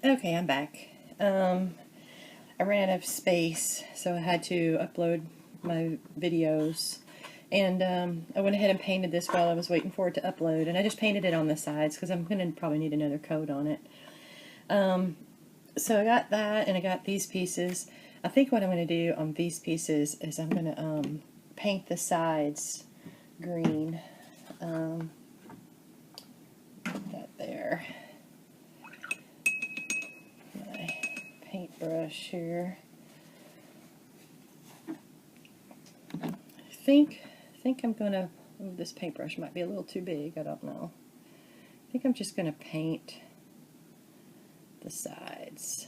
Okay, I'm back. I ran out of space, so I had to upload my videos. And I went ahead and painted this while I was waiting for it to upload. And I just painted it on the sides because I'm going to probably need another coat on it. So I got that, and I got these pieces. I think what I'm going to do on these pieces is I'm going to paint the sides green. Put that there. My paintbrush here. I think I'm gonna. Oh, this paintbrush might be a little too big. I don't know. I think I'm just gonna paint the sides.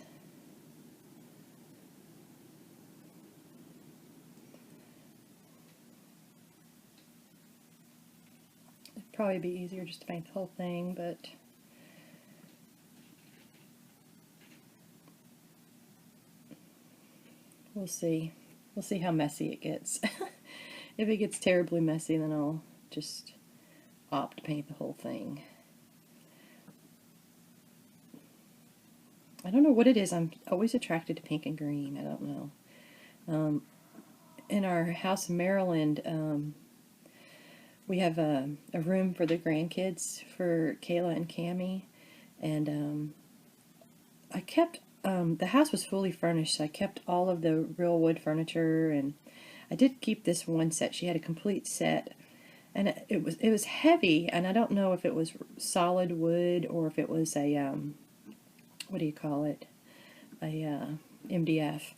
It'd probably be easier just to paint the whole thing, but we'll see. We'll see how messy it gets. If it gets terribly messy, then I'll just opt to paint the whole thing. I don't know what it is. I'm always attracted to pink and green. I don't know. In our house in Maryland, we have a room for the grandkids for Kayla and Cammie, and I kept the house was fully furnished, so I kept all of the real wood furniture, and I did keep this one set. She had a complete set, and it was heavy, and I don't know if it was solid wood or if it was a what do you call it, a MDF.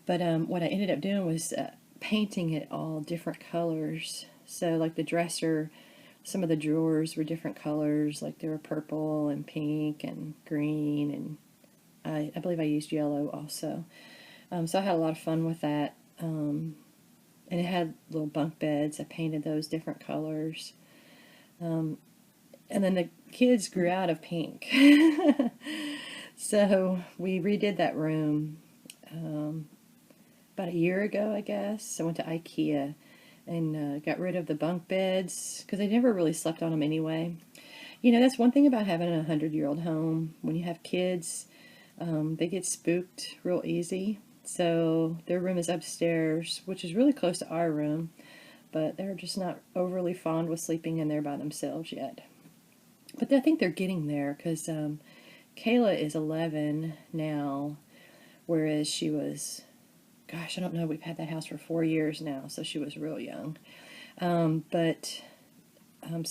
But what I ended up doing was painting it all different colors. So like the dresser, some of the drawers were different colors, like they were purple and pink and green, and I believe I used yellow also. So I had a lot of fun with that. And it had little bunk beds. I painted those different colors. And then the kids grew out of pink. So we redid that room about a year ago, I guess. I went to IKEA and got rid of the bunk beds because I never really slept on them anyway. You know, that's one thing about having a 100-year-old home. When you have kids, they get spooked real easy. So their room is upstairs, which is really close to our room, but they're just not overly fond with sleeping in there by themselves yet. But I think they're getting there because Kayla is 11 now, whereas she was, gosh, I don't know, we've had that house for 4 years now, so she was real young. So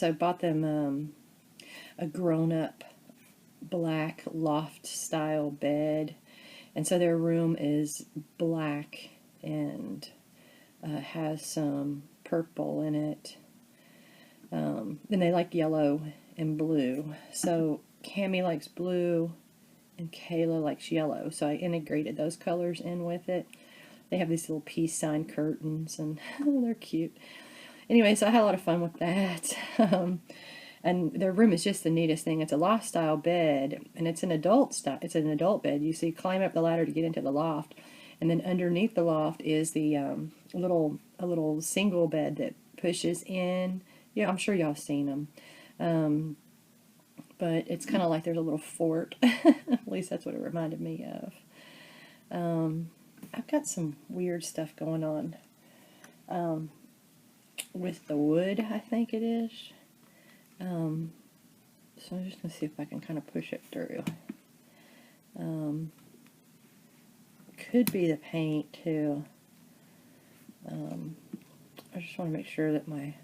I bought them a grown-up black loft-style bed, and so their room is black and has some purple in it. And they like yellow and blue. So Cammie likes blue and Kayla likes yellow. So I integrated those colors in with it. They have these little peace sign curtains, and they're cute. Anyway, so I had a lot of fun with that. And their room is just the neatest thing. It's a loft style bed, and it's an adult style. It's an adult bed. You see, climb up the ladder to get into the loft, and then underneath the loft is the a little single bed that pushes in. Yeah, I'm sure y'all have seen them. But it's kind of like there's a little fort. At least that's what it reminded me of. I've got some weird stuff going on with the wood, I think it is. So I'm just going to see if I can kind of push it through. Could be the paint too. I just want to make sure that my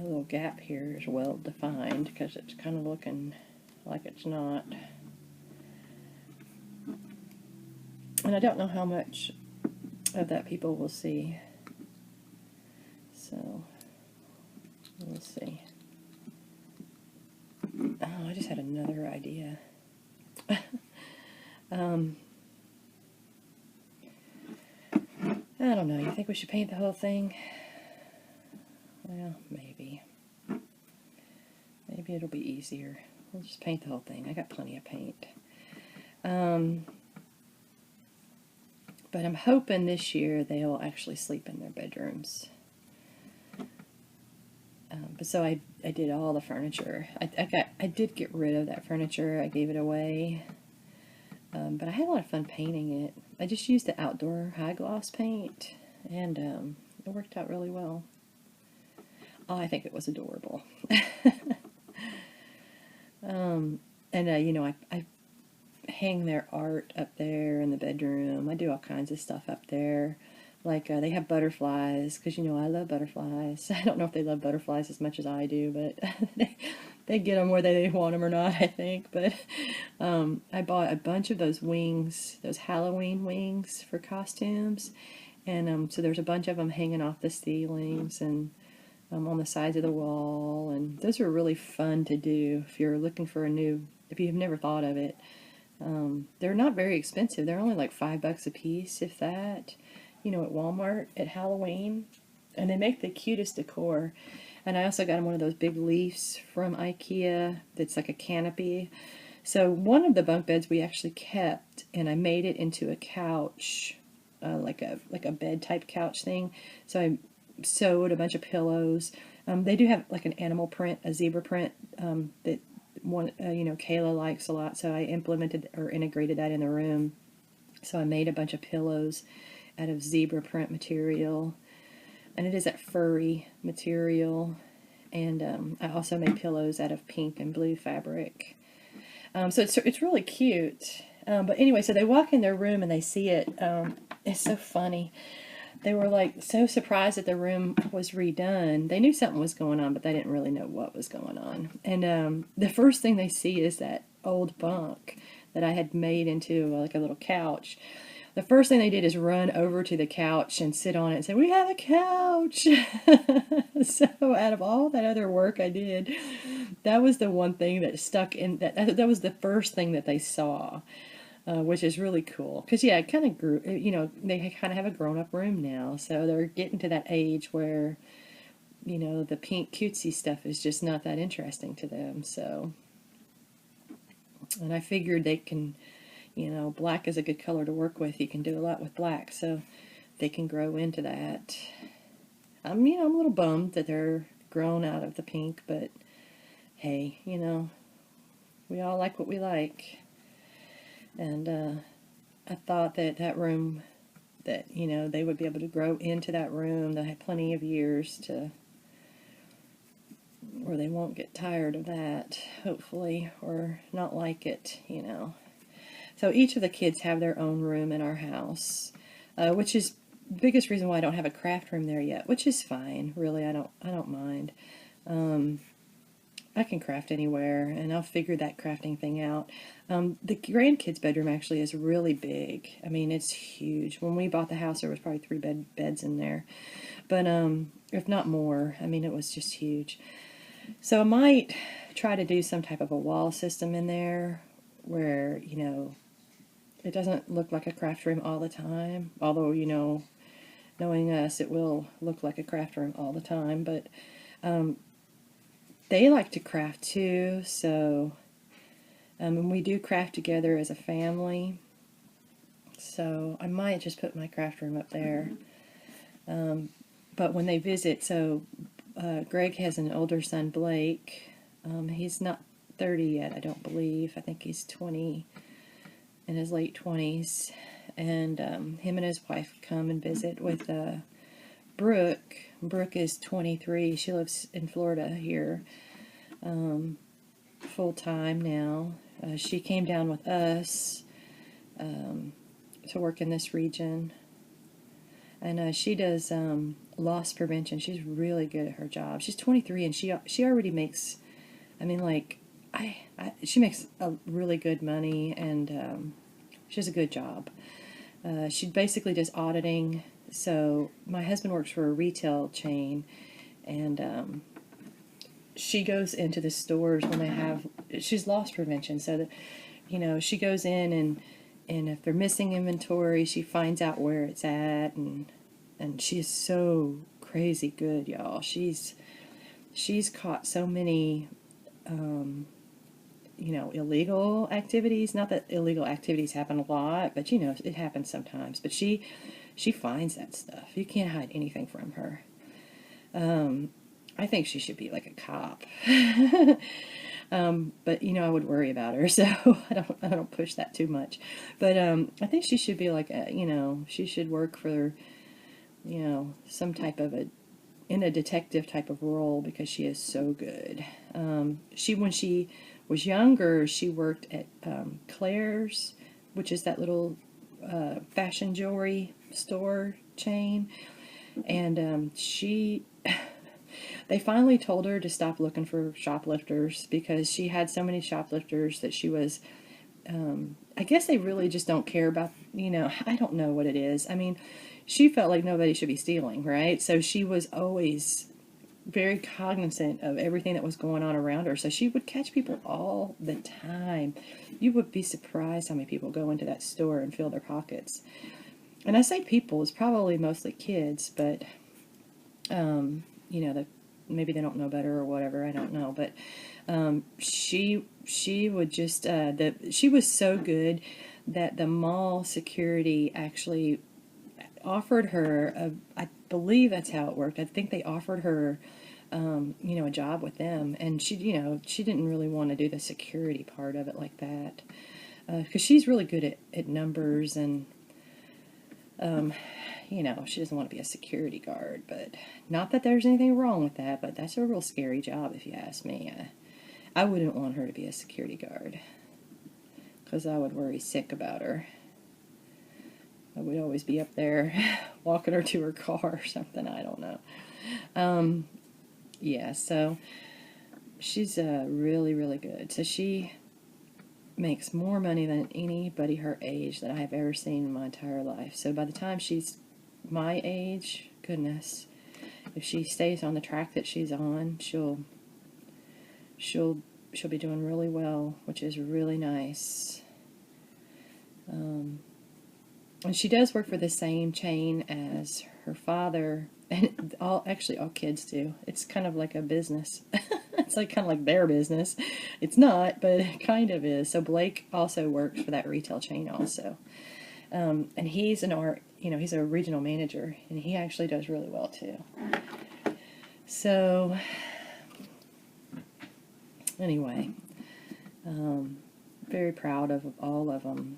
little gap here is well defined, because it's kind of looking like it's not. And I don't know how much of that people will see. So we'll see. Oh, I just had another idea. I don't know. You think we should paint the whole thing? Well, maybe. Maybe it'll be easier. We'll just paint the whole thing. I got plenty of paint. But I'm hoping this year they'll actually sleep in their bedrooms. But so I did all the furniture. I did get rid of that furniture. I gave it away. But I had a lot of fun painting it. I just used the outdoor high gloss paint, and it worked out really well. Oh, I think it was adorable. And you know, I hang their art up there in the bedroom. I do all kinds of stuff up there. Like they have butterflies, because you know I love butterflies. I don't know if they love butterflies as much as I do, but they get them whether they want them or not, I think. But I bought a bunch of those wings, those Halloween wings for costumes, and so there's a bunch of them hanging off the ceilings and on the sides of the wall, and those are really fun to do if you're looking for a new, if you've never thought of it. They're not very expensive. They're only like $5 a piece, if that, you know, at Walmart at Halloween. And they make the cutest decor. And I also got them one of those big leaves from IKEA that's like a canopy. So one of the bunk beds we actually kept, and I made it into a couch, like a bed type couch thing. So I sewed a bunch of pillows. They do have like an animal print, a zebra print, that one, you know, Kayla likes a lot, so I implemented or integrated that in the room. So I made a bunch of pillows out of zebra print material, and it is that furry material. And I also made pillows out of pink and blue fabric. So it's really cute. But anyway, so they walk in their room and they see it. It's so funny. They were like so surprised that the room was redone. They knew something was going on, but they didn't really know what was going on. And the first thing they see is that old bunk that I had made into like a little couch. The first thing they did is run over to the couch and sit on it and say, "We have a couch." So out of all that other work I did, that was the one thing that stuck in, that was the first thing that they saw. Which is really cool. Because, yeah, it kind of grew, you know, they kind of have a grown-up room now. So they're getting to that age where, you know, the pink cutesy stuff is just not that interesting to them. So, and I figured they can, you know, black is a good color to work with. You can do a lot with black. So they can grow into that. You know, I'm a little bummed that they're grown out of the pink. But, hey, you know, we all like what we like. And I thought that that room, that, you know, they would be able to grow into that room. They'll have plenty of years to, or they won't get tired of that, hopefully, or not like it, you know. So each of the kids have their own room in our house, which is the biggest reason why I don't have a craft room there yet, which is fine, really. I don't mind. I can craft anywhere, and I'll figure that crafting thing out. The grandkids' bedroom actually is really big. I mean, it's huge. When we bought the house, there was probably 3 beds in there. But if not more, I mean, it was just huge. So I might try to do some type of a wall system in there where, you know, it doesn't look like a craft room all the time. Although, you know, knowing us, it will look like a craft room all the time. But they like to craft too, so and we do craft together as a family. So I might just put my craft room up there. But when they visit, so Greg has an older son, Blake. He's not 30 yet, I don't believe. I think he's 20, in his late 20s. And him and his wife come and visit with Brooke. Brooke is 23. She lives in Florida here, full time now. She came down with us to work in this region, and she does loss prevention. She's really good at her job. She's 23, and she already makes, I mean, like she makes a really good money, and she has a good job. She basically does auditing. So my husband works for a retail chain, and she goes into the stores when they have, she's loss prevention, so that, you know, she goes in and if they're missing inventory, she finds out where it's at, and she's so crazy good, y'all. She's caught so many you know, illegal activities. Not that illegal activities happen a lot, but you know, it happens sometimes. But she finds that stuff. You can't hide anything from her. I think she should be like a cop. But you know, I would worry about her, so I don't push that too much. But I think she should be like a, you know, she should work for, you know, some type of a, in a detective type of role, because she is so good. When she was younger, she worked at Claire's, which is that little fashion jewelry store chain, and they finally told her to stop looking for shoplifters, because she had so many shoplifters that she was, I guess they really just don't care about, you know, I don't know what it is. I mean, she felt like nobody should be stealing, right? So she was always very cognizant of everything that was going on around her. So she would catch people all the time. You would be surprised how many people go into that store and fill their pockets. And I say people, it's probably mostly kids, but, you know, maybe they don't know better or whatever, I don't know. But she would just, she was so good that the mall security actually offered her I believe that's how it worked. I think they offered her, you know, a job with them, and she, you know, she didn't really want to do the security part of it like that, because she's really good at numbers, and you know, she doesn't want to be a security guard. But not that there's anything wrong with that, but that's a real scary job if you ask me. I wouldn't want her to be a security guard, because I would worry sick about her. I would always be up there walking her to her car or something. I don't know. Yeah, so she's really, really good. So she makes more money than anybody her age that I have ever seen in my entire life. So by the time she's my age, goodness, if she stays on the track that she's on, she'll be doing really well, which is really nice. And she does work for the same chain as her father, and actually all kids do. It's kind of like a business. It's like kind of like their business. It's not, but it kind of is. So Blake also works for that retail chain also. And he's you know, he's a regional manager, and he actually does really well too. So anyway, very proud of all of them.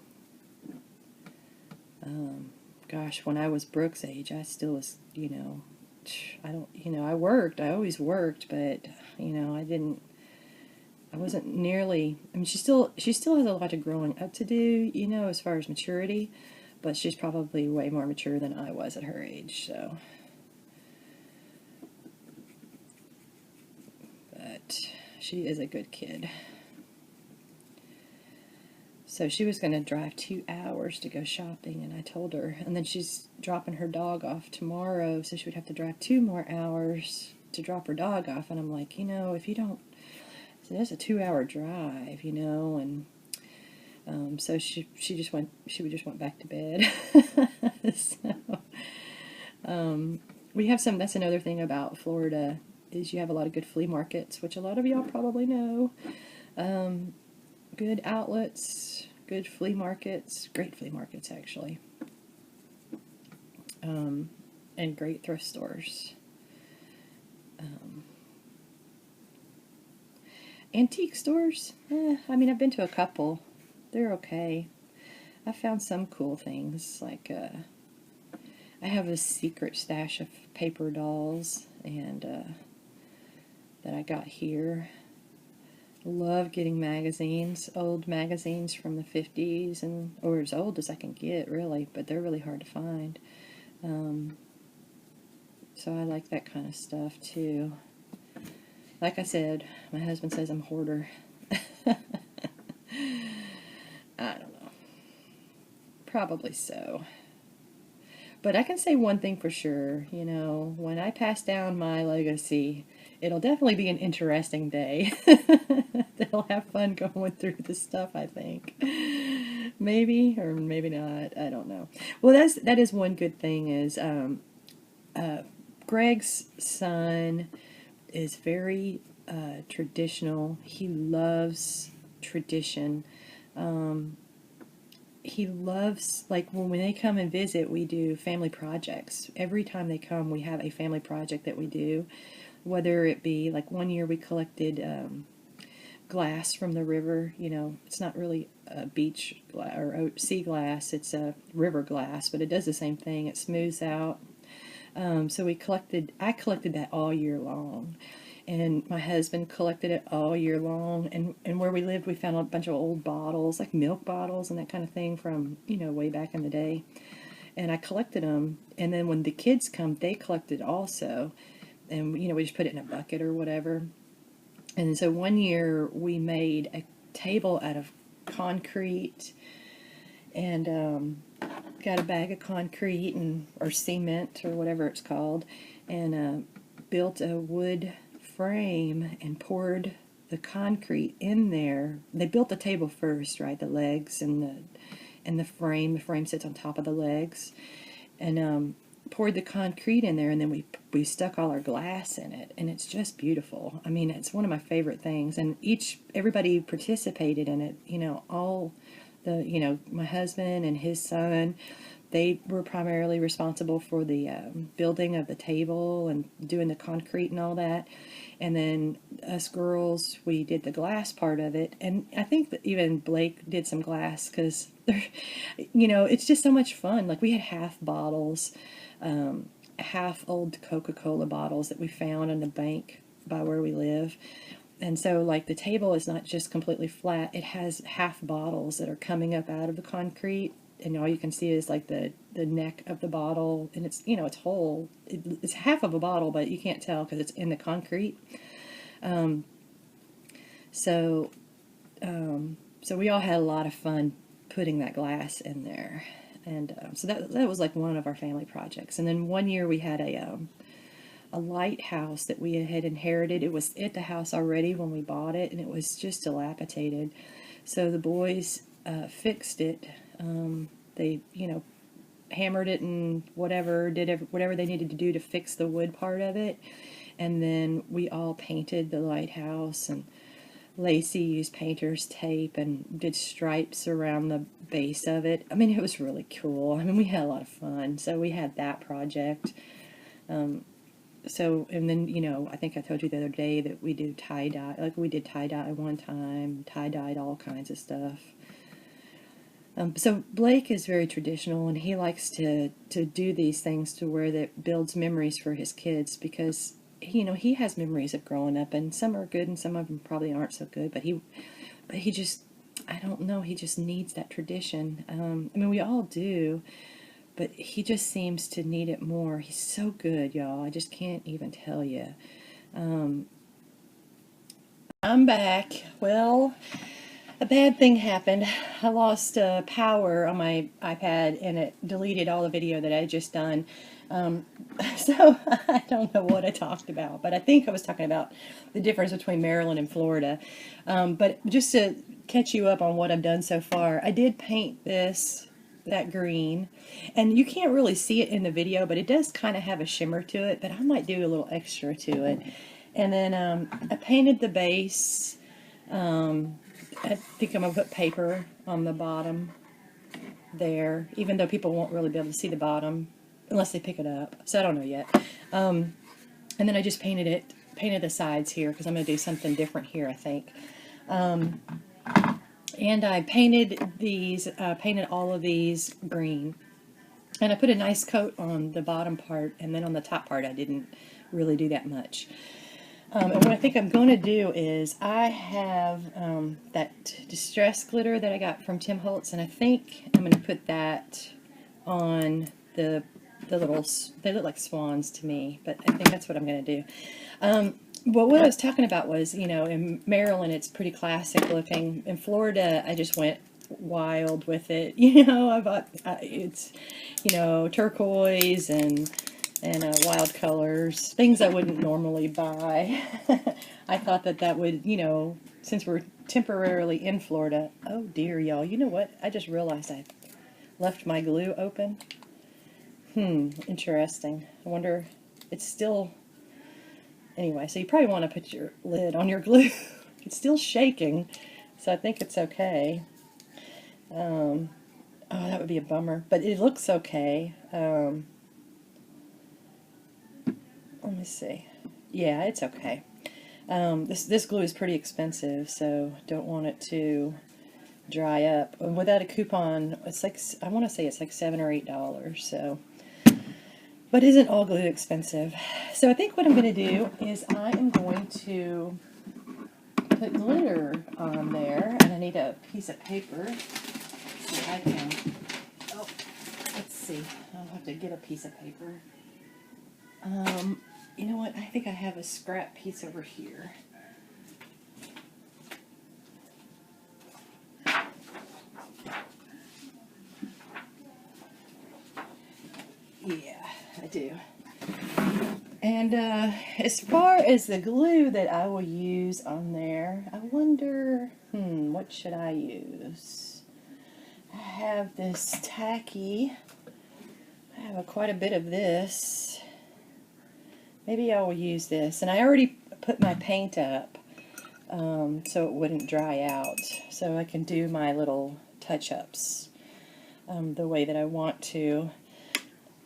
Gosh, when I was Brooke's age, I still was, you know, I always worked, but, you know, I wasn't nearly, I mean, she still has a lot of growing up to do, you know, as far as maturity, but she's probably way more mature than I was at her age, so. But she is a good kid. So she was going to drive 2 hours to go shopping, and I told her, and then she's dropping her dog off tomorrow, so she would have to drive 2 more hours to drop her dog off, and I'm like, you know, if you don't, so that's a 2-hour drive, you know, and so she just went back to bed. So we have some, that's another thing about Florida, is you have a lot of good flea markets, which a lot of y'all probably know. Good outlets, good flea markets, great flea markets actually, and great thrift stores. Antique stores, I mean, I've been to a couple. They're okay. I found some cool things, like I have a secret stash of paper dolls, and that I got here. Love getting magazines, old magazines from the 50s, or as old as I can get, really, but they're really hard to find. So I like that kind of stuff too. Like I said, my husband says I'm a hoarder. I don't know. Probably so. But I can say one thing for sure, you know, when I pass down my legacy, it'll definitely be an interesting day. They'll have fun going through this stuff, I think. Maybe, or maybe not, I don't know. Well, that is one good thing, is Greg's son is very traditional. He loves tradition. he loves, like, when they come and visit, we do family projects. Every time they come, we have a family project that we do, whether it be, like, one year we collected glass from the river. You know, it's not really a beach or sea glass, it's a river glass, but it does the same thing. It smooths out. So I collected that all year long. And my husband collected it all year long. And where we lived, we found a bunch of old bottles, like milk bottles and that kind of thing from, you know, way back in the day. And I collected them. And then when the kids come, they collected also. And, you know, we just put it in a bucket or whatever. And so one year we made a table out of concrete and got a bag of concrete or cement or whatever it's called, and built a wood frame and poured the concrete in there. They built the table first, right? The legs and the frame. The frame sits on top of the legs, and poured the concrete in there, and then we stuck all our glass in it, and it's just beautiful. I mean, it's one of my favorite things, and everybody participated in it. You know, my husband and his son, they were primarily responsible for the building of the table and doing the concrete and all that. And then us girls, we did the glass part of it. And I think that even Blake did some glass because, you know, it's just so much fun. Like, we had half bottles, half old Coca-Cola bottles that we found in the bank by where we live. And so, like, the table is not just completely flat. It has half bottles that are coming up out of the concrete. And all you can see is, like, the neck of the bottle. And it's, you know, it's whole. It's half of a bottle, but you can't tell because it's in the concrete. So we all had a lot of fun putting that glass in there. And so that was, like, one of our family projects. And then one year we had a lighthouse that we had inherited. It was at the house already when we bought it, and it was just dilapidated. So the boys fixed it. They, you know, hammered it and whatever, whatever they needed to do to fix the wood part of it. And then we all painted the lighthouse, and Lacey used painter's tape and did stripes around the base of it. I mean, it was really cool. I mean, we had a lot of fun. So we had that project. And then, you know, I think I told you the other day that we do tie-dye. Like, we did tie-dye one time, tie-dyed all kinds of stuff. So Blake is very traditional, and he likes to do these things to where that builds memories for his kids, because, you know, he has memories of growing up, and some are good and some of them probably aren't so good, but he just, I don't know, he just needs that tradition. I mean, we all do. But he just seems to need it more. He's so good, y'all. I just can't even tell you. I'm back. Well, a bad thing happened. I lost power on my iPad, and it deleted all the video that I had just done. So I don't know what I talked about, but I think I was talking about the difference between Maryland and Florida. But just to catch you up on what I've done so far, I did paint that green, and you can't really see it in the video, but it does kind of have a shimmer to it, but I might do a little extra to it. And then I painted the base. I think I'm going to put paper on the bottom there, even though people won't really be able to see the bottom unless they pick it up, so I don't know yet. And then I just painted the sides here because I'm going to do something different here, I think. And I painted all of these green. And I put a nice coat on the bottom part, and then on the top part I didn't really do that much. And what I think I'm going to do is I have that distress glitter that I got from Tim Holtz, and I think I'm going to put that on the little, they look like swans to me, but I think that's what I'm going to do. Well, what I was talking about was, you know, in Maryland it's pretty classic looking. In Florida, I just went wild with it. You know, I bought it's, you know, turquoise and wild colors, things I wouldn't normally buy. I thought that would, you know, since we're temporarily in Florida. Oh dear, y'all. You know what? I just realized I left my glue open. Interesting. I wonder, it's still... Anyway, so you probably want to put your lid on your glue. It's still shaking, so I think it's okay. Oh, that would be a bummer, but it looks okay. Let me see. Yeah, it's okay. This glue is pretty expensive, so don't want it to dry up. And without a coupon, it's like, I want to say it's like $7 or $8. So, but isn't all glue expensive? So I think what I'm going to do is I am going to put glitter on there, and I need a piece of paper so I can. Oh, let's see. I'll have to get a piece of paper. You know what? I think I have a scrap piece over here. Yeah, I do. And as far as the glue that I will use on there, I wonder, what should I use? I have this tacky. I have quite a bit of this. Maybe I will use this. And I already put my paint up so it wouldn't dry out. So I can do my little touch-ups the way that I want to.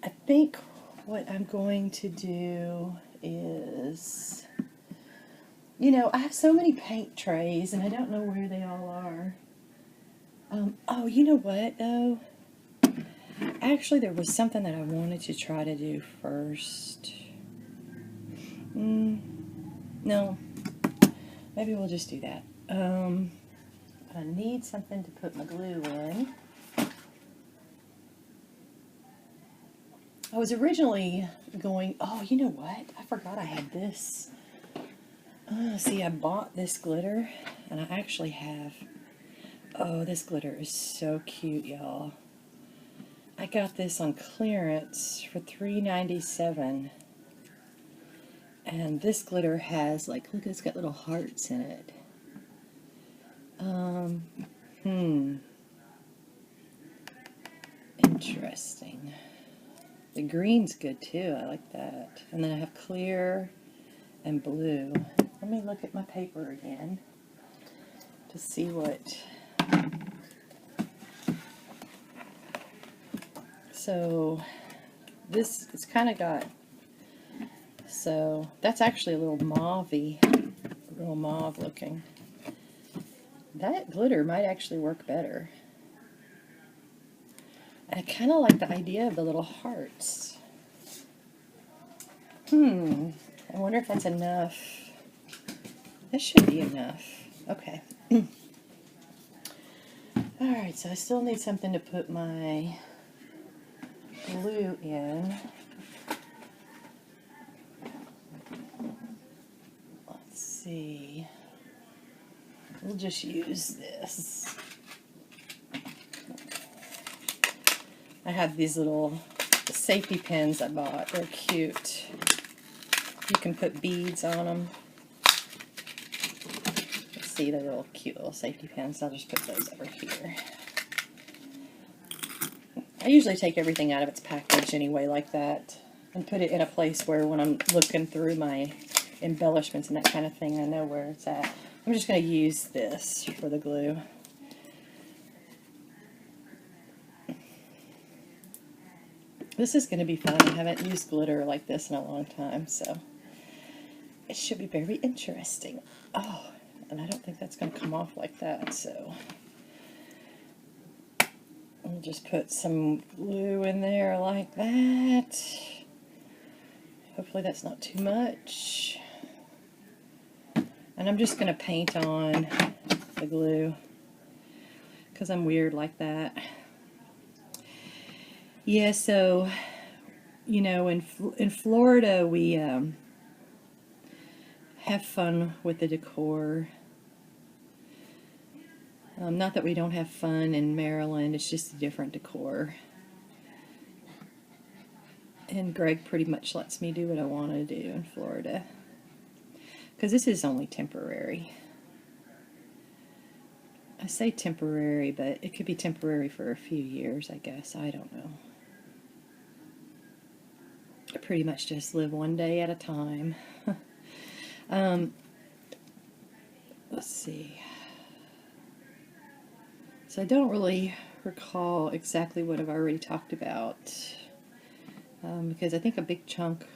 I think what I'm going to do is, you know, I have so many paint trays and I don't know where they all are. Oh, you know what, though? Actually, there was something that I wanted to try to do first. No. Maybe we'll just do that. I need something to put my glue in. I was originally going, oh, you know what? I forgot I had this. See, I bought this glitter, and I actually have, oh, this glitter is so cute, y'all. I got this on clearance for $3.97. And this glitter has, like, look, it's got little hearts in it. Interesting. The green's good too, I like that. And then I have clear and blue. Let me look at my paper again to see what. So this, it's kind of got, so that's actually a little mauve-y, a little mauve looking. That glitter might actually work better. I kind of like the idea of the little hearts. I wonder if that's enough. This should be enough. Okay. Alright, so I still need something to put my glue in. Let's see. We'll just use this. I have these little safety pins I bought. They're cute. You can put beads on them. Let's see, they're little cute little safety pins. I'll just put those over here. I usually take everything out of its package anyway like that and put it in a place where when I'm looking through my embellishments and that kind of thing, I know where it's at. I'm just going to use this for the glue. This is going to be fun. I haven't used glitter like this in a long time, so it should be very interesting. Oh, and I don't think that's going to come off like that, so I'll just put some glue in there like that. Hopefully that's not too much. And I'm just going to paint on the glue because I'm weird like that. Yeah, so, you know, in Florida we have fun with the decor. Not that we don't have fun in Maryland, it's just a different decor. And Greg pretty much lets me do what I want to do in Florida. Because this is only temporary. I say temporary, but it could be temporary for a few years, I guess. I don't know. I pretty much just live one day at a time. Let's see. So I don't really recall exactly what I've already talked about, because I think a big chunk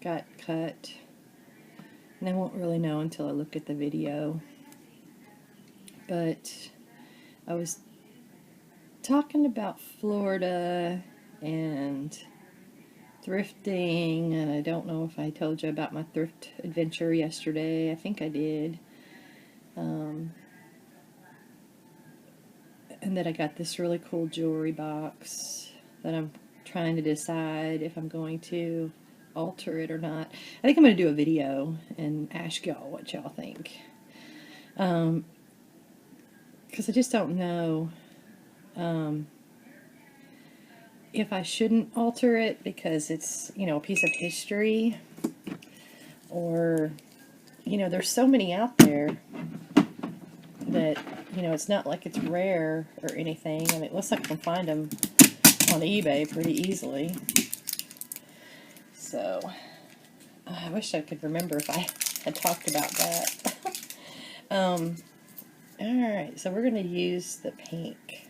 got cut, and I won't really know until I look at the video. But I was talking about Florida and thrifting, and I don't know if I told you about my thrift adventure yesterday. I think I did. And that I got this really cool jewelry box that I'm trying to decide if I'm going to alter it or not. I think I'm going to do a video and ask y'all what y'all think. Because I just don't know if I shouldn't alter it because it's, you know, a piece of history, or, you know, there's so many out there that, you know, it's not like it's rare or anything. I mean, it looks like I can find them on eBay pretty easily. So, I wish I could remember if I had talked about that. Alright, so we're going to use the pink,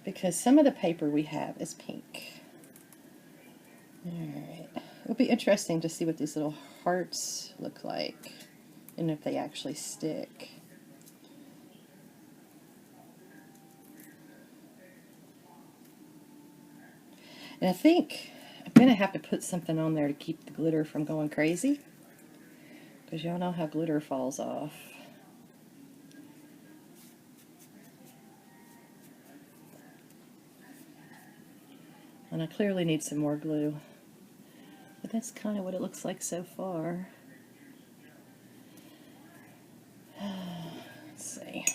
because some of the paper we have is pink. Alright, it'll be interesting to see what these little hearts look like, and if they actually stick. And I think I'm going to have to put something on there to keep the glitter from going crazy, because y'all know how glitter falls off. And I clearly need some more glue. But that's kind of what it looks like so far. Let's see.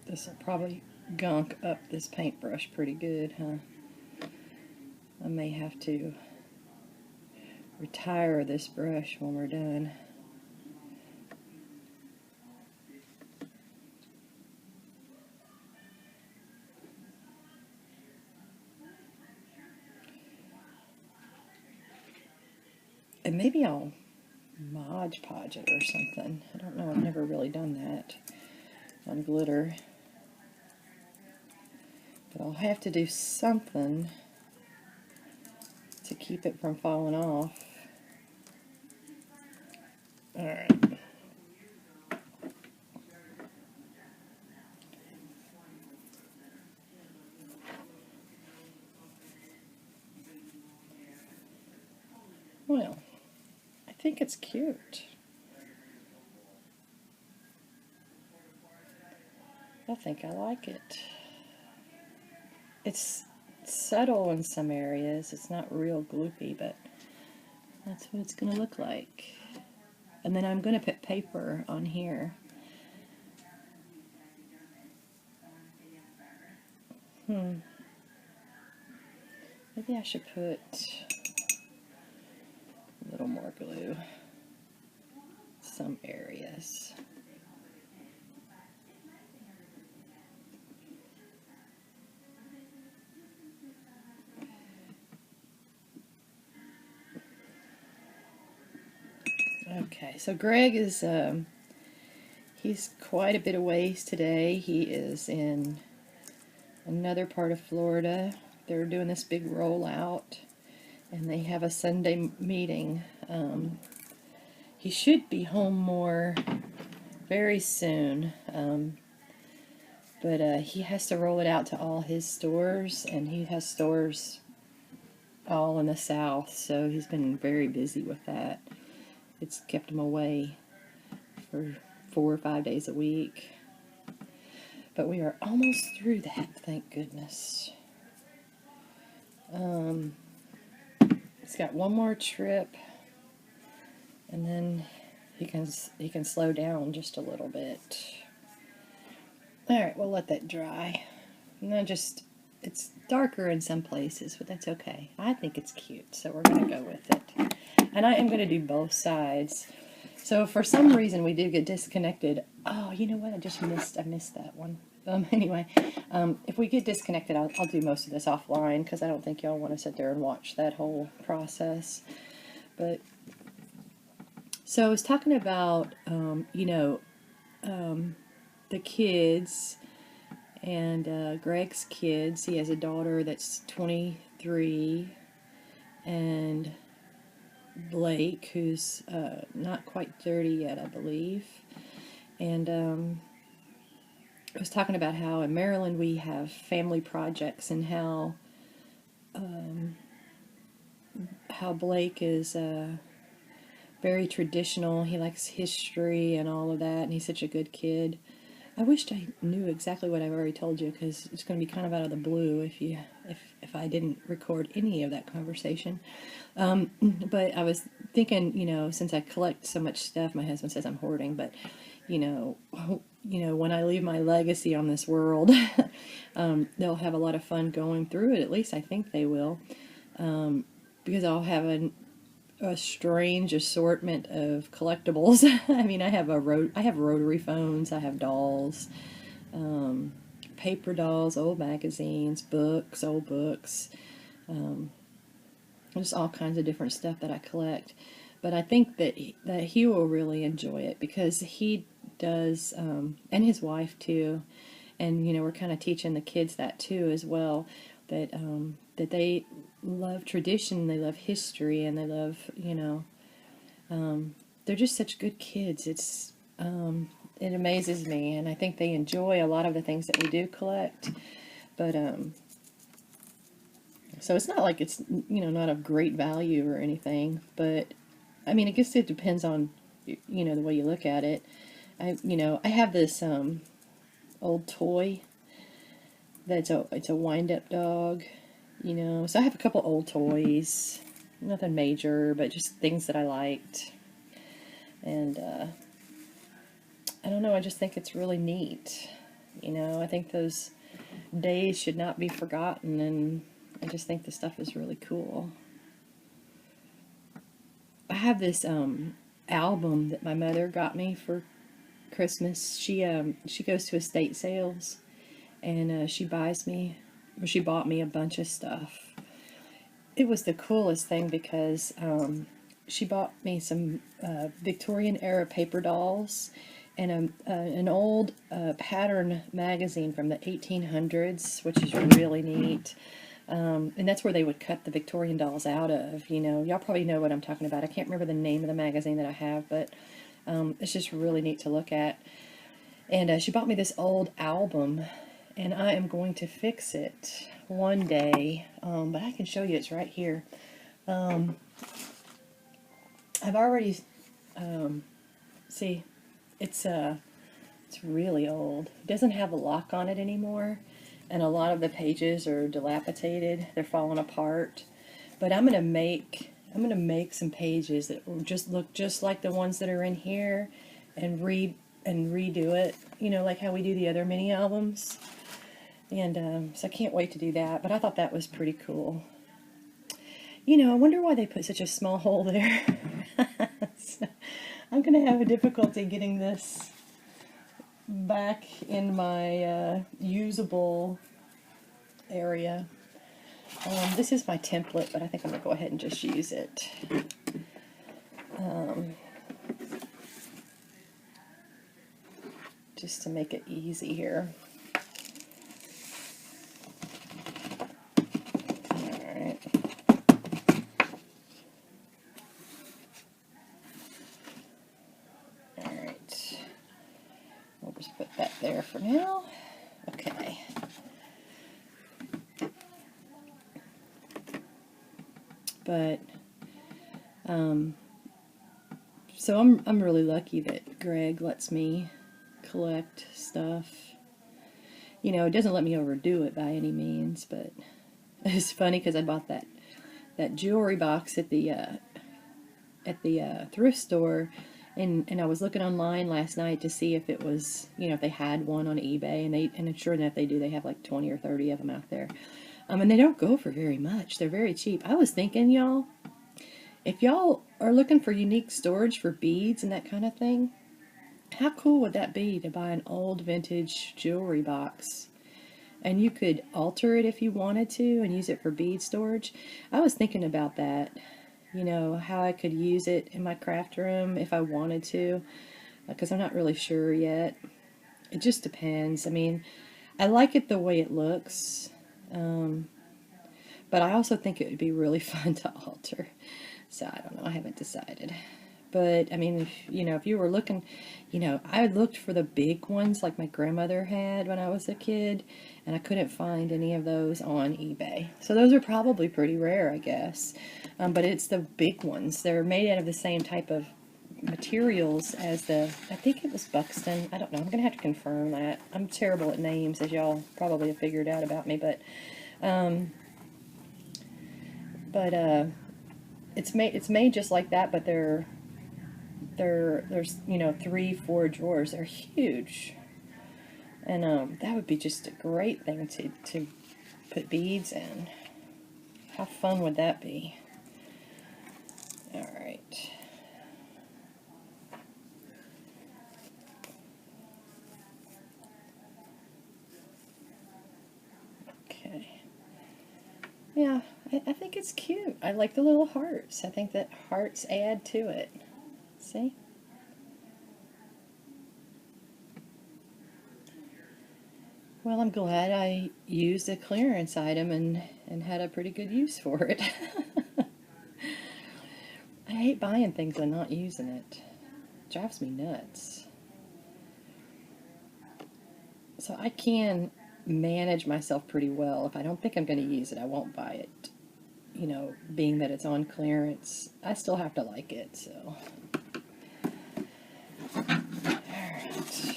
This will probably gunk up this paintbrush pretty good, huh? I may have to retire this brush when we're done. And maybe I'll Mod Podge it or something. I don't know, I've never really done that on glitter. But I'll have to do something to keep it from falling off. Alright. Well, I think it's cute. I think I like it. It's subtle in some areas. It's not real gloopy, but that's what it's going to look like. And then I'm going to put paper on here. Maybe I should put a little more glue. Some areas. Okay, so Greg is, he's quite a bit of ways today. He is in another part of Florida. They're doing this big rollout, and they have a Sunday meeting. He should be home more very soon, but he has to roll it out to all his stores, and he has stores all in the South, so he's been very busy with that. It's kept him away for 4 or 5 days a week. But we are almost through that, thank goodness. He's got one more trip, and then he can slow down just a little bit. Alright, we'll let that dry. And then it's darker in some places, but that's okay. I think it's cute, so we're going to go with it. And I am going to do both sides. So if for some reason we do get disconnected, oh, you know what? I missed that one. Anyway, if we get disconnected, I'll do most of this offline, because I don't think y'all want to sit there and watch that whole process. But So I was talking about, the kids and Greg's kids. He has a daughter that's 23, and Blake, who's not quite 30 yet, I believe. And I was talking about how in Maryland we have family projects, and how Blake is very traditional. He likes history and all of that, and he's such a good kid. I wished I knew exactly what I've already told you, because it's going to be kind of out of the blue if I didn't record any of that conversation. But I was thinking, since I collect so much stuff, my husband says I'm hoarding, but you know, when I leave my legacy on this world, they'll have a lot of fun going through it. At least I think they will, because I'll have a strange assortment of collectibles. I mean, I have rotary phones, I have dolls, paper dolls, old magazines, books, old books, just all kinds of different stuff that I collect. But I think that he will really enjoy it, because he does, and his wife too. And we're kind of teaching the kids that too as well, that that they love tradition, they love history, and they love, they're just such good kids. It amazes me, and I think they enjoy a lot of the things that we do collect. But so it's not like it's not of great value or anything, but I mean, I guess it depends on the way you look at it. I have this old toy that's it's a wind-up dog, so I have a couple old toys, nothing major, but just things that I liked. And I don't know, I just think it's really neat. I think those days should not be forgotten, and I just think the stuff is really cool. I have this album that my mother got me for Christmas. She goes to estate sales, and she bought me a bunch of stuff. It was the coolest thing, because she bought me some Victorian era paper dolls, and an old pattern magazine from the 1800s, which is really neat. And that's where they would cut the Victorian dolls out of. Y'all probably know what I'm talking about. I can't remember the name of the magazine that I have, but it's just really neat to look at. And she bought me this old album, and I am going to fix it one day, but I can show you, it's right here. I've already, see, it's really old. It doesn't have a lock on it anymore, and a lot of the pages are dilapidated. They're falling apart. But I'm gonna make some pages that will just look just like the ones that are in here, and redo it. Like how we do the other mini albums. And so I can't wait to do that. But I thought that was pretty cool. I wonder why they put such a small hole there. So I'm going to have a difficulty getting this back in my usable area. This is my template, but I think I'm going to go ahead and just use it. Just to make it easy here. Put that there for now. Okay. But so I'm really lucky that Greg lets me collect stuff. It doesn't let me overdo it by any means, but it's funny because I bought that jewelry box at the thrift store. And I was looking online last night to see if it was, if they had one on eBay, and sure enough they do. They have like 20 or 30 of them out there. And they don't go for very much. They're very cheap. I was thinking, y'all, if y'all are looking for unique storage for beads and that kind of thing, how cool would that be to buy an old vintage jewelry box? And you could alter it if you wanted to and use it for bead storage. I was thinking about that. you know, how I could use it in my craft room if I wanted to, because I'm not really sure yet. It just depends. I mean, I like it the way it looks, but I also think it would be really fun to alter. So I don't know, I haven't decided. But I mean, if, you know, if you were looking, you know, I looked for the big ones like my grandmother had when I was a kid, and I couldn't find any of those on eBay. So those are probably pretty rare, I guess. But it's the big ones. They're made out of the same type of materials as the, I think it was Buxton. I don't know. I'm going to have to confirm that. I'm terrible at names, as y'all probably have figured out about me, but it's made just like that, but there's, you know, 3-4 drawers. They're huge, and that would be just a great thing to put beads in. How fun would that be? All right. Okay. Yeah, I think it's cute. I like the little hearts. I think that hearts add to it. See? Well, I'm glad I used a clearance item and had a pretty good use for it. I hate buying things and not using it. It drives me nuts. So I can manage myself pretty well. If I don't think I'm going to use it, I won't buy it. You know, being that it's on clearance, I still have to like it, so. Alright.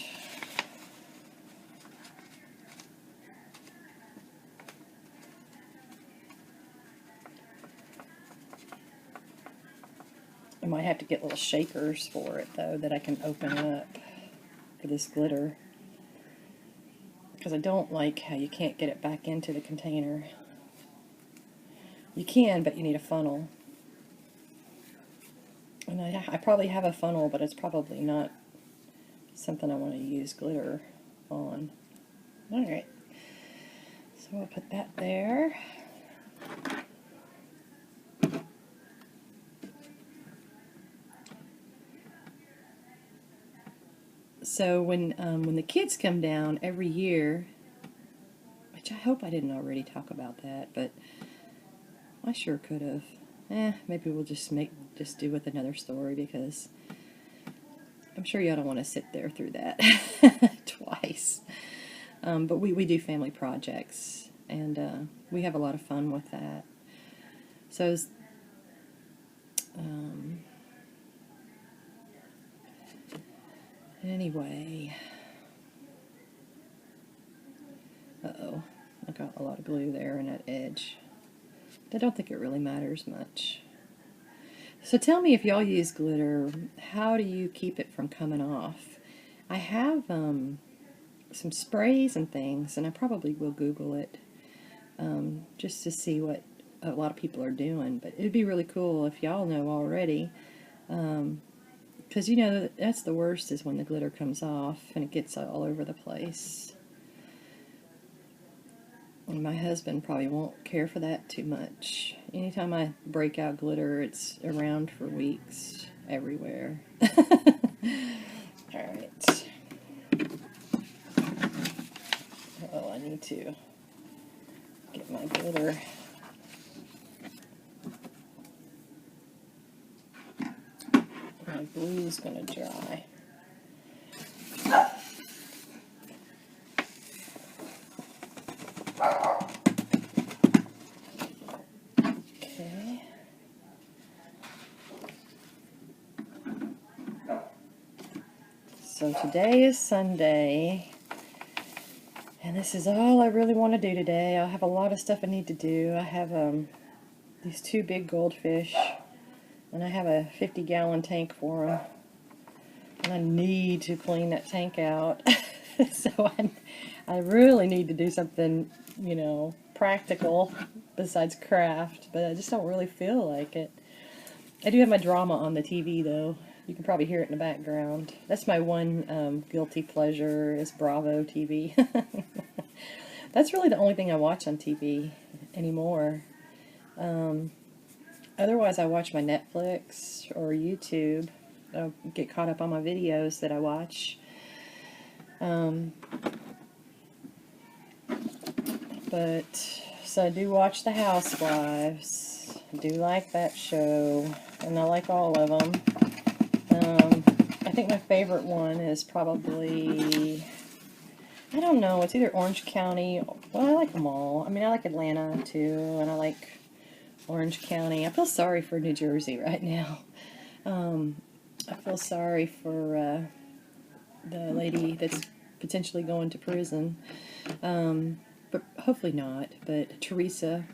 I might have to get little shakers for it, though, that I can open up for this glitter. Because I don't like how you can't get it back into the container. You can, but you need a funnel. And I probably have a funnel, but it's probably not something I want to use glitter on. Alright. So we'll put that there. So when the kids come down every year, which I hope I didn't already talk about that, but I sure could have. Maybe we'll just do with another story, because I'm sure y'all don't want to sit there through that twice. But we do family projects, and we have a lot of fun with that. So anyway, uh-oh, I got a lot of glue there in that edge. I don't think it really matters much. So tell me, if y'all use glitter, how do you keep it from coming off? I have some sprays and things, and I probably will Google it just to see what a lot of people are doing. But it'd be really cool if y'all know already, because you know that's the worst, is when the glitter comes off and it gets all over the place. And my husband probably won't care for that too much. Anytime I break out glitter, it's around for weeks everywhere. Alright. Oh, I need to get my glitter. My glue's gonna dry. Okay. So today is Sunday, and this is all I really want to do today. I have a lot of stuff I need to do. I have these 2 big goldfish, and I have a 50-gallon tank for them, and I need to clean that tank out. So I really need to do something, you know, practical besides craft, but I just don't really feel like it. I do have my drama on the TV, though. You can probably hear it in the background. That's my one guilty pleasure, is Bravo TV. That's really the only thing I watch on TV anymore. Otherwise, I watch my Netflix or YouTube. I'll get caught up on my videos that I watch. But so I do watch The Housewives. I do like that show, and I like all of them. I think my favorite one is probably, I don't know, it's either Orange County. Well, I like them all. I mean, I like Atlanta too, and I like Orange County. I feel sorry for New Jersey right now. I feel sorry for the lady that's potentially going to prison. But hopefully not. But Teresa,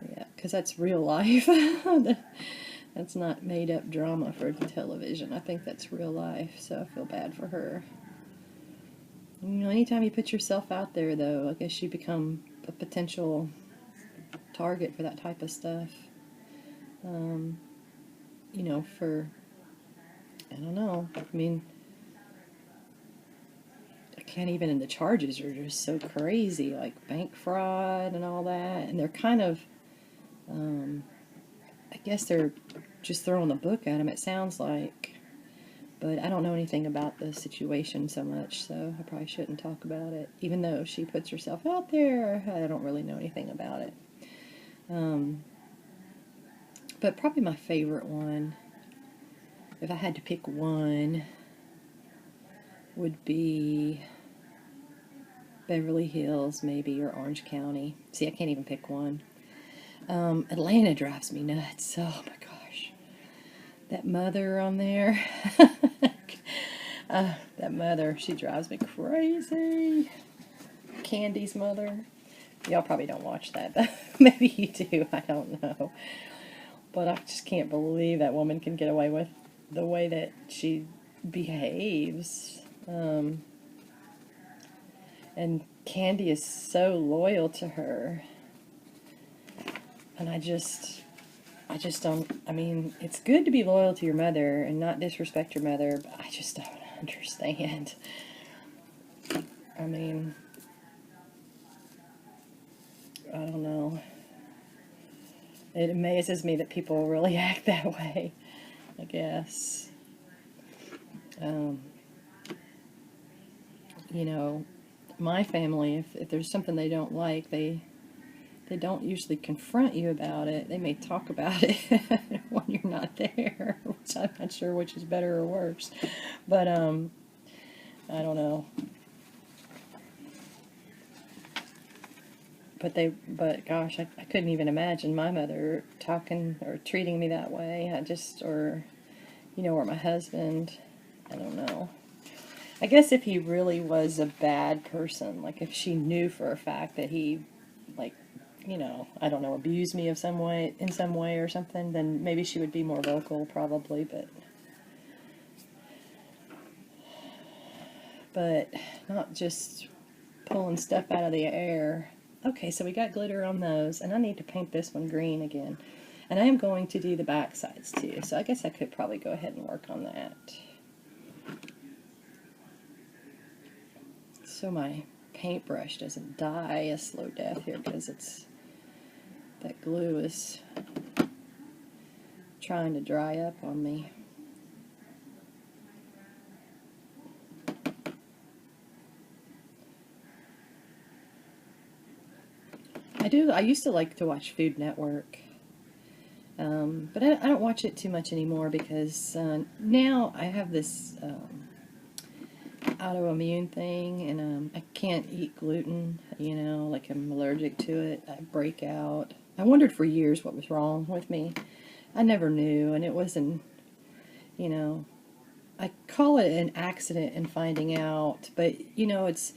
yeah, because that's real life. That's not made up drama for the television. I think that's real life, so I feel bad for her. You know, anytime you put yourself out there, though, I guess you become a potential target for that type of stuff. You know, for, I don't know, I mean, I can't even, and the charges are just so crazy, like bank fraud and all that, and they're kind of, I guess they're just throwing the book at him, it sounds like. But I don't know anything about the situation so much, so I probably shouldn't talk about it. Even though she puts herself out there, I don't really know anything about it. But probably my favorite one, if I had to pick one, would be Beverly Hills, maybe, or Orange County. See, I can't even pick one. Atlanta drives me nuts. Oh my gosh. That mother on there. That mother, she drives me crazy. Candy's mother. Y'all probably don't watch that, but maybe you do. I don't know. But I just can't believe that woman can get away with the way that she behaves. And Candy is so loyal to her. And I just don't, I mean, it's good to be loyal to your mother and not disrespect your mother, but I just don't understand. I mean, I don't know. It amazes me that people really act that way, I guess. You know, my family, if there's something they don't like, they don't usually confront you about it. They may talk about it when you're not there, which I'm not sure which is better or worse. But, I don't know. But gosh, I couldn't even imagine my mother talking or treating me that way. Or, you know, or my husband, I don't know. I guess if he really was a bad person, like if she knew for a fact that he, like, you know, I don't know, abused me in some way or something, then maybe she would be more vocal, probably, but not just pulling stuff out of the air. Okay, so we got glitter on those, and I need to paint this one green again. And I am going to do the back sides too, so I guess I could probably go ahead and work on that. So my paintbrush doesn't die a slow death here, because that glue is trying to dry up on me. I used to like to watch Food Network, but I don't watch it too much anymore because now I have this autoimmune thing, and I can't eat gluten, you know, like I'm allergic to it. I break out. I wondered for years what was wrong with me. I never knew, and it wasn't, you know, I call it an accident in finding out, but, you know, it's,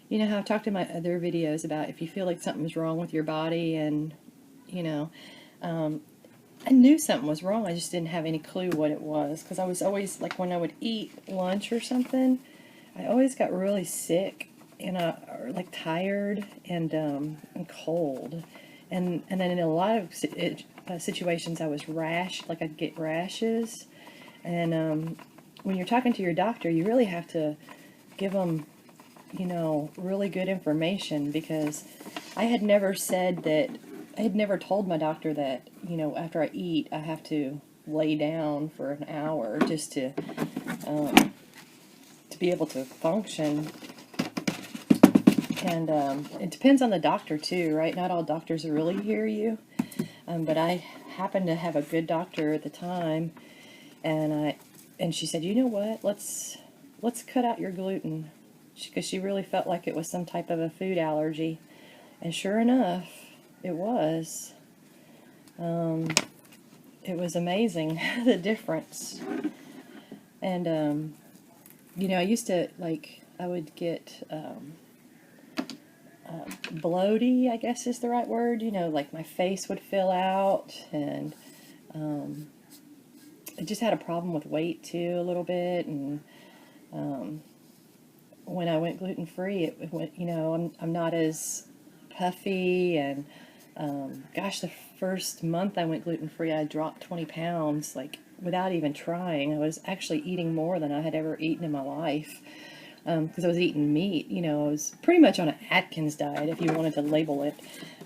you know how I've talked in my other videos about if you feel like something's wrong with your body, and, you know, I knew something was wrong, I just didn't have any clue what it was, because I was always, like, when I would eat lunch or something, I always got really sick, and or like tired and cold, and then in a lot of situations I was like I'd get rashes, and when you're talking to your doctor, you really have to give them, you know, really good information, because I had never said that I had never told my doctor that, you know, after I eat, I have to lay down for an hour just to be able to function. And it depends on the doctor too, right? Not all doctors really hear you. But I happened to have a good doctor at the time, and she said, you know what? Let's cut out your gluten, because she really felt like it was some type of a food allergy, and sure enough, it was. It was amazing the difference. And you know, I used to I would get bloaty, I guess is the right word. You know, like my face would fill out, and I just had a problem with weight too a little bit. And when I went gluten free, it went. You know, I'm not as puffy, and gosh, the first month I went gluten free, I dropped 20 pounds, like without even trying. I was actually eating more than I had ever eaten in my life. Because I was eating meat, you know, I was pretty much on an Atkins diet, if you wanted to label it.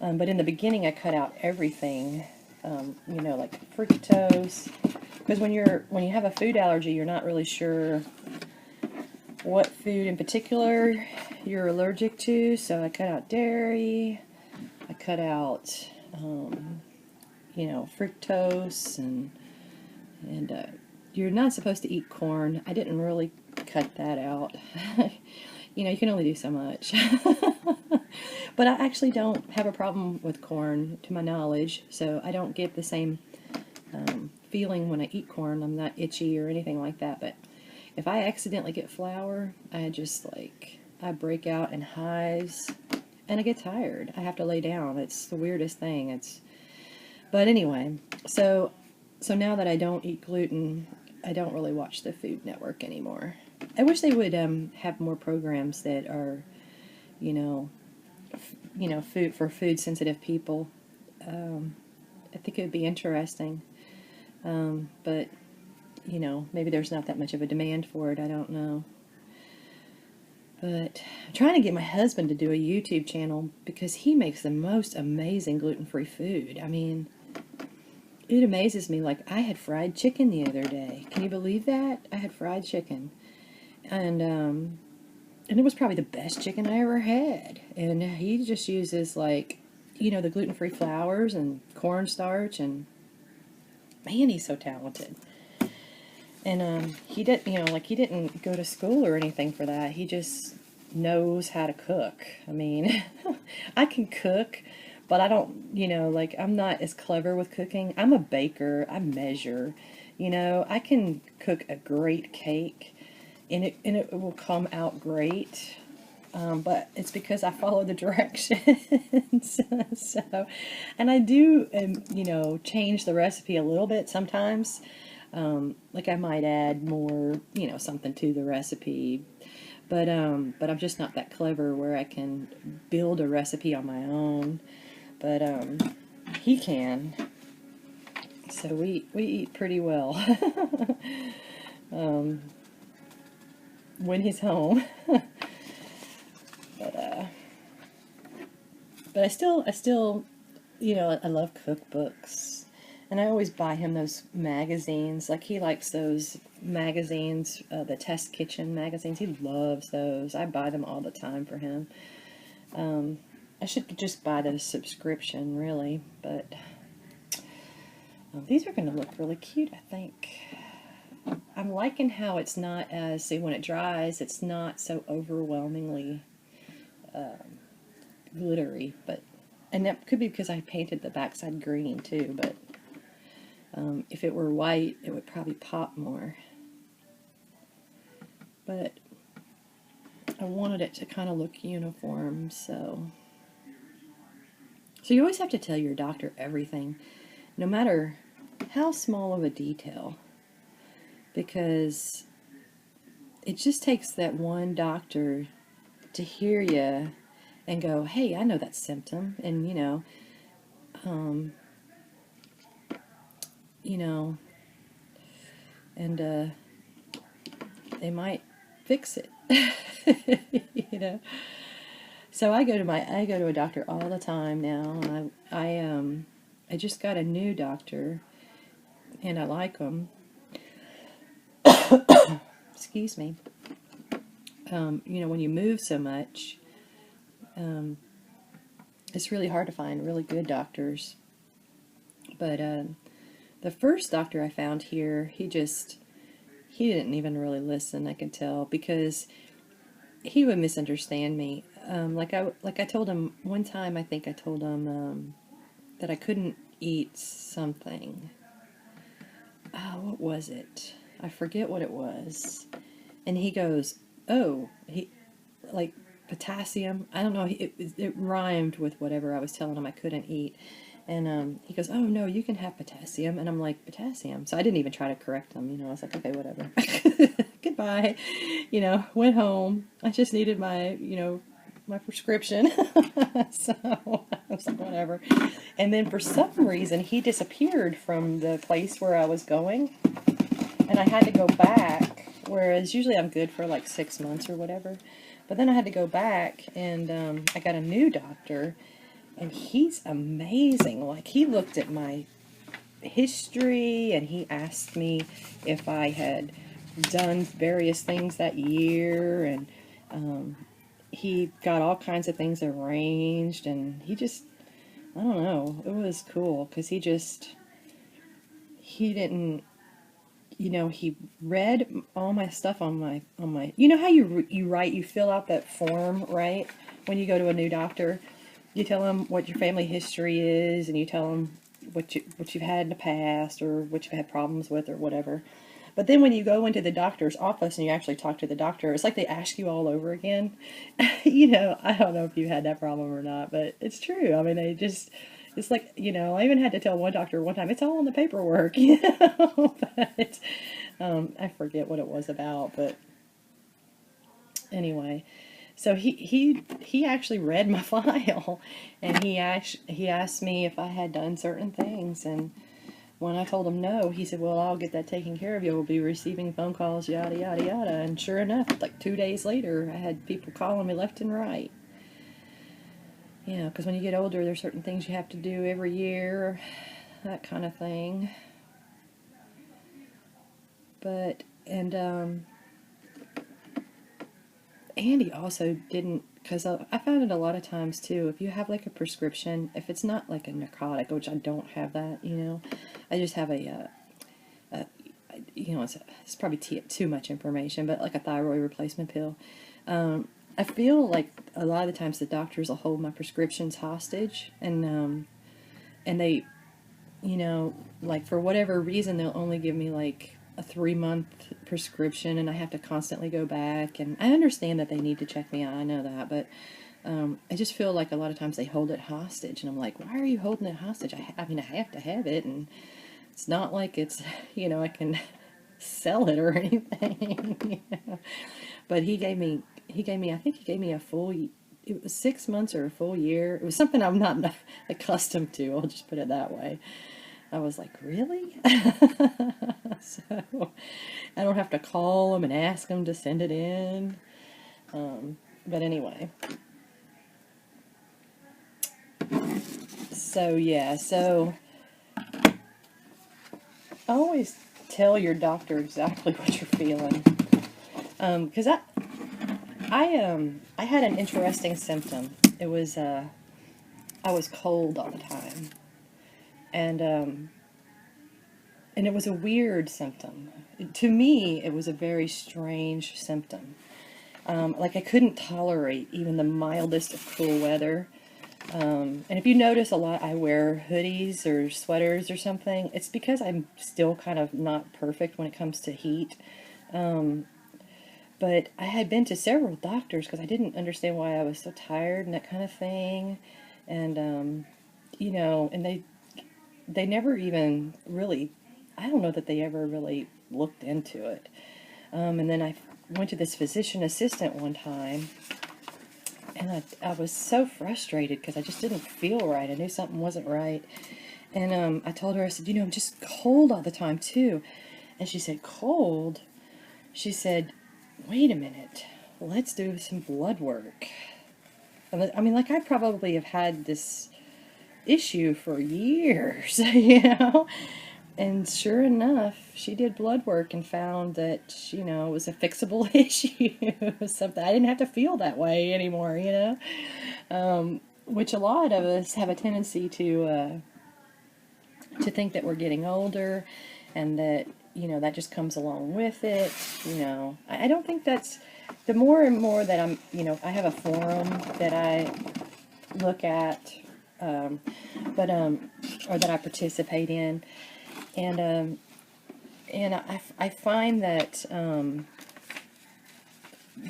But in the beginning, I cut out everything, you know, like fructose. Because when you have a food allergy, you're not really sure what food in particular you're allergic to. So I cut out dairy, I cut out, you know, fructose, and you're not supposed to eat corn. I didn't really cut that out. You know, you can only do so much. But I actually don't have a problem with corn, to my knowledge, so I don't get the same feeling when I eat corn. I'm not itchy or anything like that. But if I accidentally get flour, I just I break out in hives, and I get tired. I have to lay down. It's the weirdest thing. But anyway, so now that I don't eat gluten, I don't really watch the Food Network anymore. I wish they would have more programs that are, you know, food for food sensitive people. I think it would be interesting. But you know, maybe there's not that much of a demand for it. I don't know. But I'm trying to get my husband to do a YouTube channel, because he makes the most amazing gluten-free food. I mean, it amazes me. Like, I had fried chicken the other day. Can you believe that? I had fried chicken. And it was probably the best chicken I ever had. And he just uses, like, you know, the gluten-free flours and cornstarch, and man, he's so talented. And he did, you know, like, he didn't go to school or anything for that. He just knows how to cook. I mean, I can cook, but I don't, you know, like, I'm not as clever with cooking. I'm a baker. I measure. You know, I can cook a great cake, and it will come out great. But it's because I follow the directions. So, and I do, you know, change the recipe a little bit sometimes. Like, I might add more, you know, something to the recipe. But I'm just not that clever where I can build a recipe on my own. But he can. So we eat pretty well when he's home. But I still, you know, I love cookbooks, and I always buy him those magazines. Like, he likes those magazines, the Test Kitchen magazines. He loves those. I buy them all the time for him. I should just buy the subscription, really, but these are going to look really cute, I think. I'm liking how it's not as, see, when it dries, it's not so overwhelmingly glittery, and that could be because I painted the backside green too, but if it were white, it would probably pop more. But I wanted it to kind of look uniform, so you always have to tell your doctor everything, no matter how small of a detail, because it just takes that one doctor to hear you and go, hey, I know that symptom, and you know, and they might fix it. You know. So I go to a doctor all the time now, and I just got a new doctor, and I like him. Excuse me. You know, when you move so much, it's really hard to find really good doctors. But the first doctor I found here, he didn't even really listen, I could tell, because he would misunderstand me. Like I told him one time, I think I told him that I couldn't eat something. Oh, what was it? I forget what it was. And he goes, "Oh, he like potassium." I don't know. It rhymed with whatever I was telling him I couldn't eat. And he goes, "Oh no, you can have potassium." And I'm like, "Potassium?" So I didn't even try to correct him. You know, I was like, "Okay, whatever." Goodbye. You know, went home. I just needed my prescription. So I was like, whatever. And then for some reason, he disappeared from the place where I was going, and I had to go back. Whereas usually I'm good for like 6 months or whatever. But then I had to go back, and I got a new doctor, and he's amazing. Like, he looked at my history, and he asked me if I had done various things that year, and he got all kinds of things arranged, and he just, I don't know, it was cool, because he didn't, you know, he read all my stuff on my, you know how you fill out that form, right? When you go to a new doctor, you tell them what your family history is, and you tell them what you've had in the past, or what you've had problems with, or whatever. But then when you go into the doctor's office and you actually talk to the doctor, it's like they ask you all over again. You know, I don't know if you had that problem or not, but it's true. I mean, it's like, you know, I even had to tell one doctor one time, it's all in the paperwork, you know. But I forget what it was about, but anyway. So he actually read my file, and he asked me if I had done certain things, and when I told him no, he said, "Well, I'll get that taken care of. You'll be receiving phone calls, yada yada yada." And sure enough, like 2 days later, I had people calling me left and right. You know, because when you get older, there's certain things you have to do every year, that kind of thing. But Andy also didn't, because I found it a lot of times too, if you have like a prescription, if it's not like a narcotic, which I don't have that, you know, I just have you know, it's probably too much information, but like a thyroid replacement pill. I feel like a lot of the times the doctors will hold my prescriptions hostage, and they, you know, like for whatever reason, they'll only give me like a 3-month prescription, and I have to constantly go back. And I understand that they need to check me out, I know that, but I just feel like a lot of times they hold it hostage, and I'm like, why are you holding it hostage? I mean, I have to have it, and it's not like it's, you know, I can sell it or anything. You know? But he gave me, I think he gave me a full, it was 6 months or a full year. It was something I'm not accustomed to, I'll just put it that way. I was like, really? So I don't have to call them and ask them to send it in. But anyway. So yeah, so always tell your doctor exactly what you're feeling. Because I had an interesting symptom. It was I was cold all the time, and it was a weird symptom. To me, it was a very strange symptom. Like I couldn't tolerate even the mildest of cool weather. And if you notice a lot, I wear hoodies or sweaters or something. It's because I'm still kind of not perfect when it comes to heat. But I had been to several doctors because I didn't understand why I was so tired and that kind of thing. And, you know, and they never even really, I don't know that they ever really looked into it. And then I went to this physician assistant one time, and I was so frustrated because I just didn't feel right. I knew something wasn't right. And I told her, I said, you know, I'm just cold all the time too. And she said, cold? She said, wait a minute, let's do some blood work. I mean, like, I probably have had this issue for years, you know? And sure enough, she did blood work and found that, you know, it was a fixable issue. Something I didn't have to feel that way anymore, you know? Which a lot of us have a tendency to think that we're getting older and that, you know, that just comes along with it. You know, I don't think that's, the more and more that I'm, you know, I have a forum that I look at, or that I participate in, and I find that,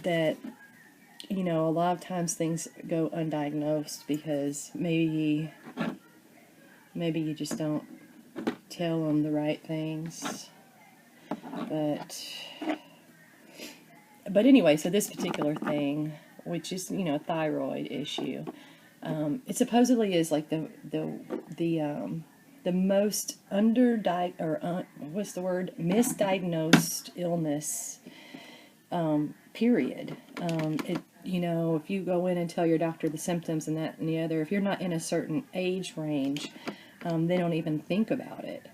that, you know, a lot of times things go undiagnosed because maybe you just don't tell them the right things. But anyway, so this particular thing, which is, you know, a thyroid issue, it supposedly is like the most misdiagnosed illness, period. You know, if you go in and tell your doctor the symptoms and that and the other, if you're not in a certain age range, they don't even think about it.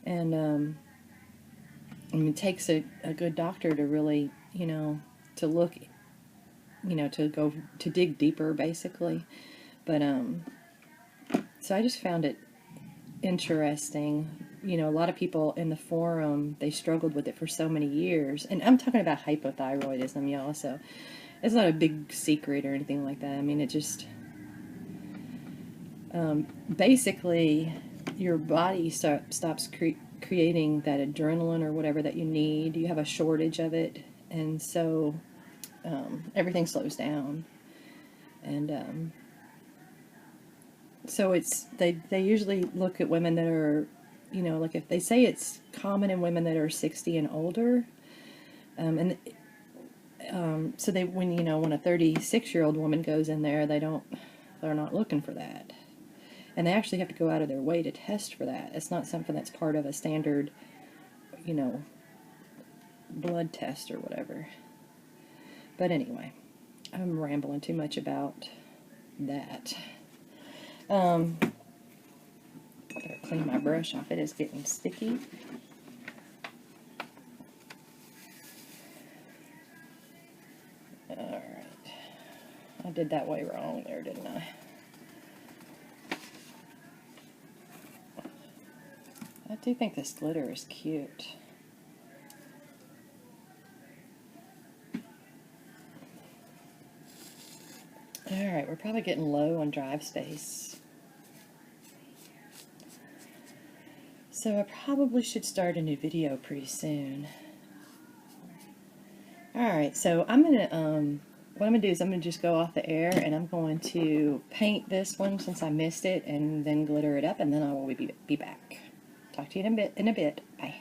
And I mean, it takes a good doctor to really, you know, to look, you know, to dig deeper, basically. But so I just found it interesting. You know, a lot of people in the forum, they struggled with it for so many years. And I'm talking about hypothyroidism, y'all, so it's not a big secret or anything like that. I mean, it just, basically, your body stops creating that adrenaline or whatever that you need. You have a shortage of it, and so everything slows down. And so they usually look at women that are, you know, like if they say it's common in women that are 60 and older, so when a 36-year-old woman goes in there, they're not looking for that. And they actually have to go out of their way to test for that. It's not something that's part of a standard, you know, blood test or whatever. But anyway, I'm rambling too much about that. I better clean my brush off. It is getting sticky. Alright. I did that way wrong there, didn't I? I do think this glitter is cute. Alright, we're probably getting low on drive space. So I probably should start a new video pretty soon. Alright, so I'm going to, what I'm going to do is I'm going to just go off the air and I'm going to paint this one since I missed it and then glitter it up, and then I will be back. Talk to you in a bit. Bye.